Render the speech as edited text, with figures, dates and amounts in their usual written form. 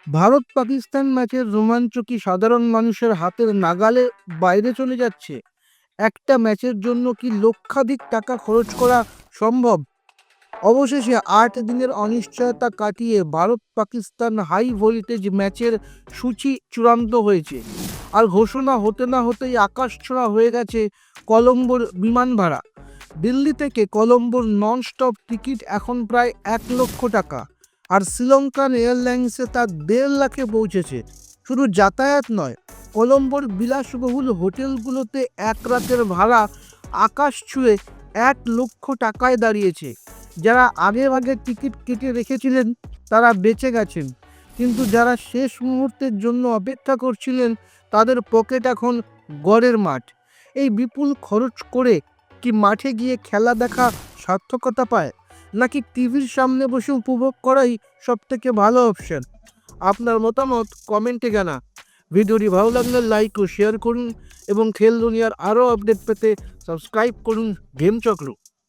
ভারত পাকিস্তান ম্যাচের রোমাঞ্চ কি সাধারণ মানুষের হাতের নাগালে বাইরে চলে যাচ্ছে? একটা ম্যাচের জন্য কি লক্ষাধিক টাকা খরচ করা সম্ভব? অবশেষে ৮ দিনের অনিশ্চয়তা কাটিয়ে ভারত পাকিস্তান হাই ভোল্টেজ ম্যাচের সূচি চূড়ান্ত হয়েছে। আর ঘোষণা হতে না হতেই আকাশছোঁয়া হয়ে গেছে কলম্বোর বিমান ভাড়া। দিল্লি থেকে কলম্বোর নন স্টপ টিকিট এখন প্রায় ১ লক্ষ টাকা, আর শ্রীলঙ্কান এয়ারলাইন্সে তা ১.৫ লাখে পৌঁছেছে। শুধু যাতায়াত নয়, কলম্বোর বিলাসবহুল হোটেলগুলোতে এক রাতের ভাড়া আকাশ ছুঁয়ে ১ লক্ষ টাকায় দাঁড়িয়েছে। যারা আগে ভাগে টিকিট কেটে রেখেছিলেন তারা বেঁচে গেছেন, কিন্তু যারা শেষ মুহূর্তের জন্য অপেক্ষা করছিলেন তাদের পকেট এখন গড়ের মাঠ। এই বিপুল খরচ করে কি মাঠে গিয়ে খেলা দেখা সার্থকতা পায়, নাকি টিভির সামনে বসে উপভোগ করাই সবথেকে ভালো অপশন? আপনার মতামত কমেন্টে জানা। ভিডিওটি ভালো লাগলে লাইক ও শেয়ার করুন এবং খেল দুনিয়ার আরও আপডেট পেতে সাবস্ক্রাইব করুন গেম চক্র।